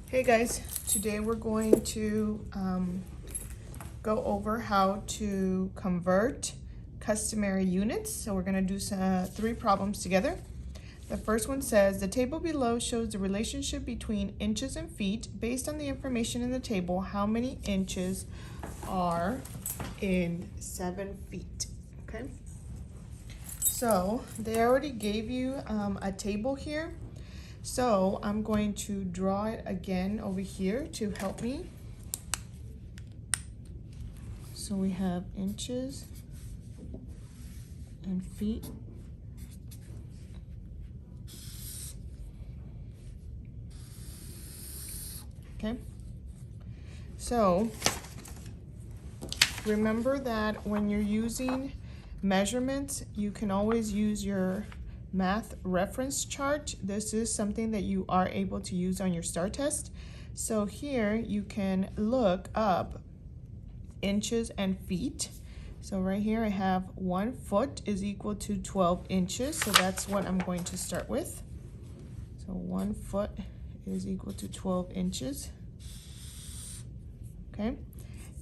Hey guys, today we're going to go over how to convert customary units. So we're going to do three problems together. The first one says, the table below shows the relationship between inches and feet. Based on the information in the table, how many inches are in 7 feet? Okay, so they already gave you a table here. So I'm going to draw it again over here to help me. So we have inches and feet. Okay. So remember that when you're using measurements, you can always use your math reference chart. This is something that you are able to use on your STAR test. So here you can look up inches and feet. So right here I have 1 foot is equal to 12 inches. So that's what I'm going to start with. So 1 foot is equal to 12 inches. Okay.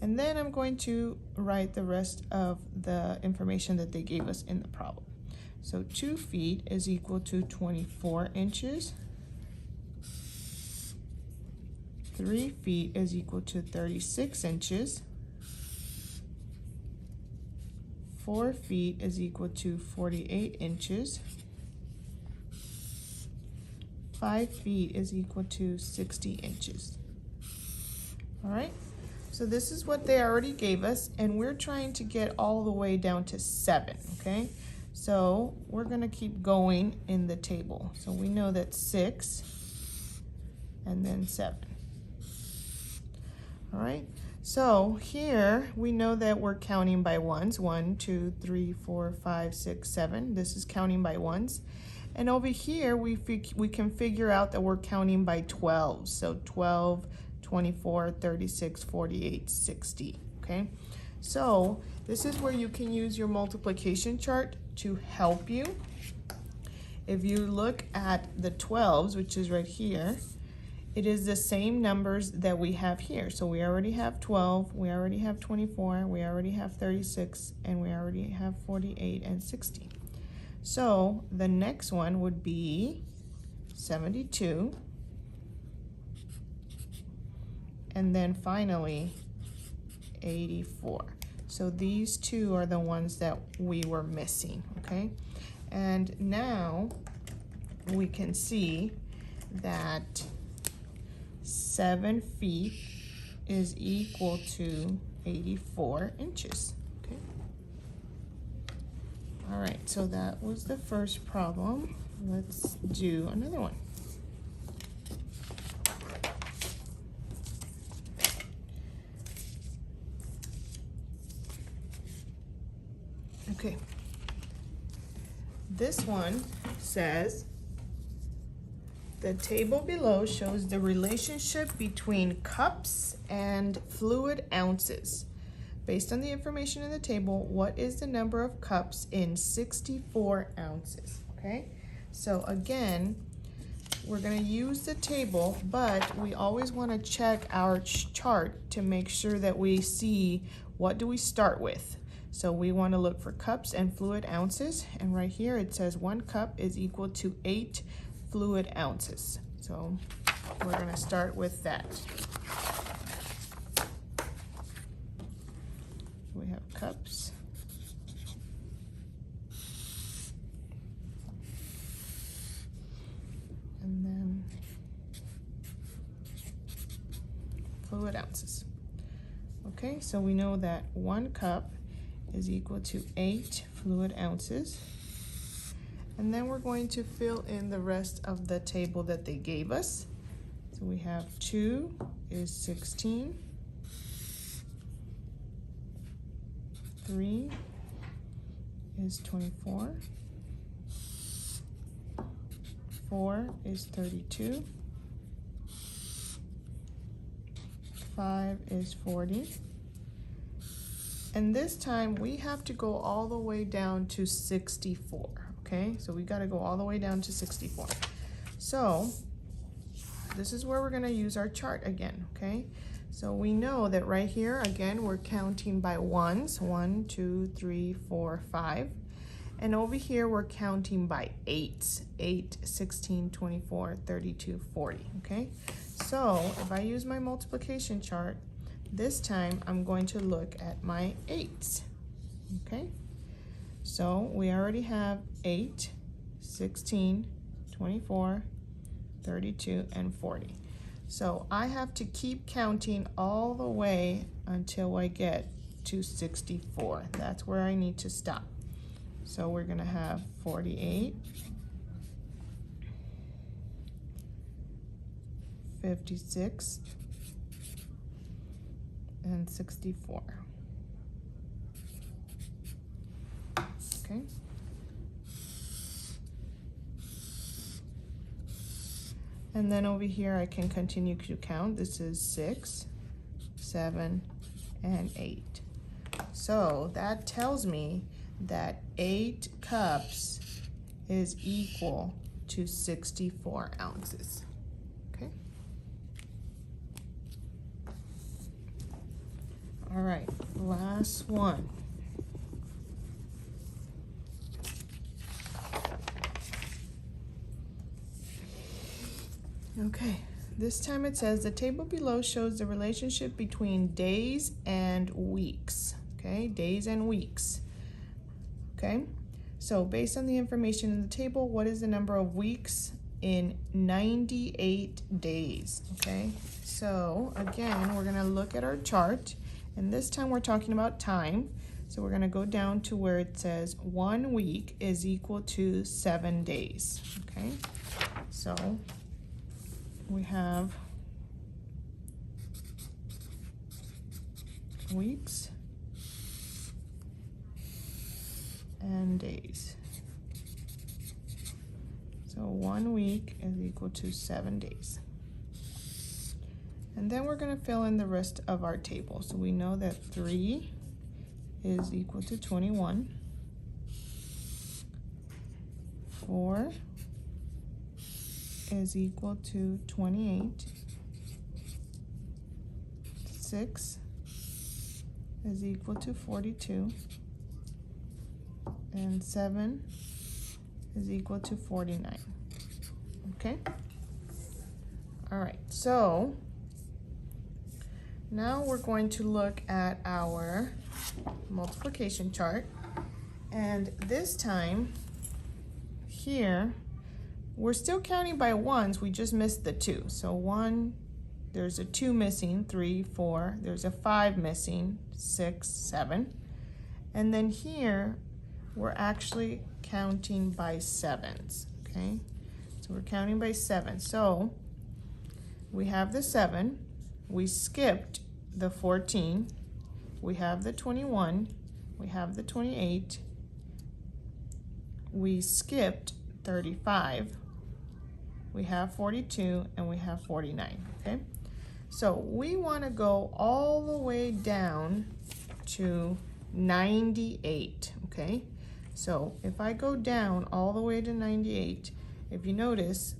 And then I'm going to write the rest of the information that they gave us in the problem. So 2 feet is equal to 24 inches. 3 feet is equal to 36 inches. 4 feet is equal to 48 inches. 5 feet is equal to 60 inches. All right, so this is what they already gave us, and we're trying to get all the way down to 7, okay? So we're gonna keep going in the table. So we know that 6 and then 7. All right, so here we know that we're counting by ones. 1, 2, 3, 4, 5, 6, 7. This is counting by ones. And over here we can figure out that we're counting by 12. So 12, 24, 36, 48, 60, okay? So this is where you can use your multiplication chart to help you. If you look at the 12s, which is right here, it is the same numbers that we have here. So we already have 12, we already have 24, we already have 36, and we already have 48 and 60. So the next one would be 72. And then finally 84. So these two are the ones that we were missing, okay? And now we can see that 7 feet is equal to 84 inches, okay? All right, so that was the first problem. Let's do another one. Okay, this one says, the table below shows the relationship between cups and fluid ounces. Based on the information in the table, what is the number of cups in 64 ounces? Okay, so again, we're going to use the table, but we always want to check our chart to make sure that we see what do we start with. So we want to look for cups and fluid ounces, and right here it says 1 cup is equal to 8 fluid ounces. So we're going to start with that. We have cups. And then fluid ounces. Okay, so we know that 1 cup is equal to 8 fluid ounces. And then we're going to fill in the rest of the table that they gave us. So we have 2 is 16. 3 is 24. 4 is 32. 5 is 40. And this time we have to go all the way down to 64, okay? So we gotta go all the way down to 64. So this is where we're gonna use our chart again, okay? So we know that right here, again, we're counting by ones, 1, 2, 3, 4, 5. And over here, we're counting by eights, 8, 16, 24, 32, 40, okay? So if I use my multiplication chart, this time I'm going to look at my eights, okay? So we already have 8, 16, 24, 32, and 40. So I have to keep counting all the way until I get to 64. That's where I need to stop. So we're gonna have 48, 56, and 64. Okay. And then over here I can continue to count. This is 6, 7, and 8. So that tells me that 8 cups is equal to 64 ounces. Okay. All right, last one. Okay, this time it says the table below shows the relationship between days and weeks. Okay, days and weeks. Okay, so based on the information in the table, what is the number of weeks in 98 days? Okay, so again, we're gonna look at our chart, and this time we're talking about time. So we're gonna go down to where it says 1 week is equal to 7 days. Okay, so we have weeks and days. So 1 week is equal to 7 days. And then we're going to fill in the rest of our table. So we know that 3 is equal to 21. 4 is equal to 28. 6 is equal to 42. And 7 is equal to 49. Okay? All right, so now we're going to look at our multiplication chart. And this time, here, we're still counting by ones, we just missed the 2. So 1, there's a 2 missing, 3, 4, there's a 5 missing, 6, 7. And then here, we're actually counting by 7s, okay? So we're counting by 7. So we have the 7, we skipped the 14, we have the 21, we have the 28, we skipped 35, we have 42, and we have 49, okay? So we want to go all the way down to 98, okay? So if I go down all the way to 98, if you notice,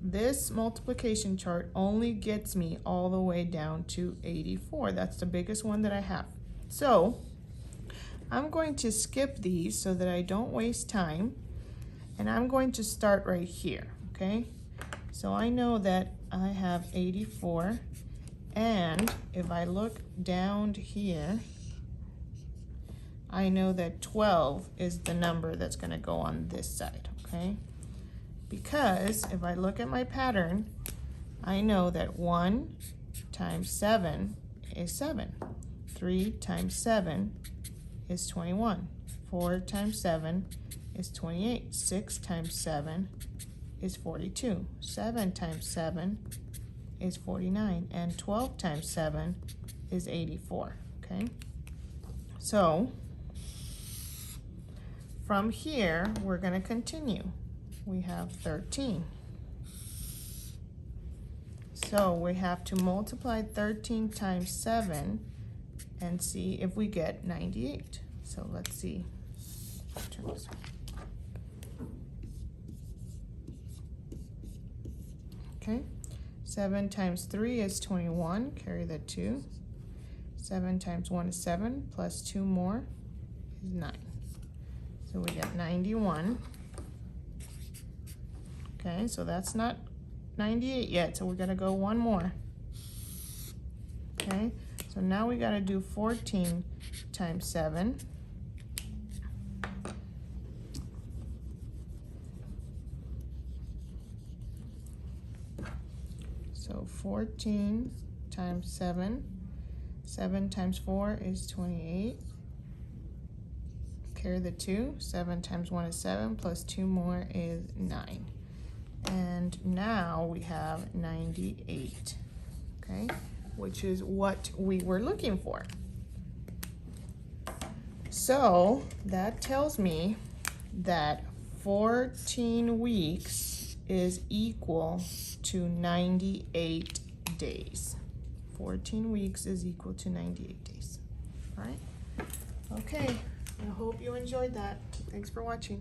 this multiplication chart only gets me all the way down to 84. That's the biggest one that I have. So I'm going to skip these so that I don't waste time, and I'm going to start right here, okay? So I know that I have 84, and if I look down here, I know that 12 is the number that's going to go on this side, okay? Because if I look at my pattern, I know that 1 times 7 is 7. 3 times 7 is 21. 4 times 7 is 28. 6 times 7 is 42. 7 times 7 is 49. And 12 times 7 is 84, okay? So from here, we're going to continue. We have 13. So we have to multiply 13 times 7 and see if we get 98. So let's see. Turn this way. Okay, 7 times 3 is 21, carry the 2. 7 times 1 is 7, plus 2 more is 9. So we get 91. Okay, so that's not 98 yet, so we're gonna go one more. Okay, so now we gotta do 14 times 7. So 14 times 7. 7 times 4 is 28. Carry the 2. 7 times 1 is 7, plus 2 more is 9. And now we have 98, okay, which is what we were looking for. So that tells me that 14 weeks is equal to 98 days. 14 weeks is equal to 98 days. All right? Okay, I hope you enjoyed that. Thanks for watching.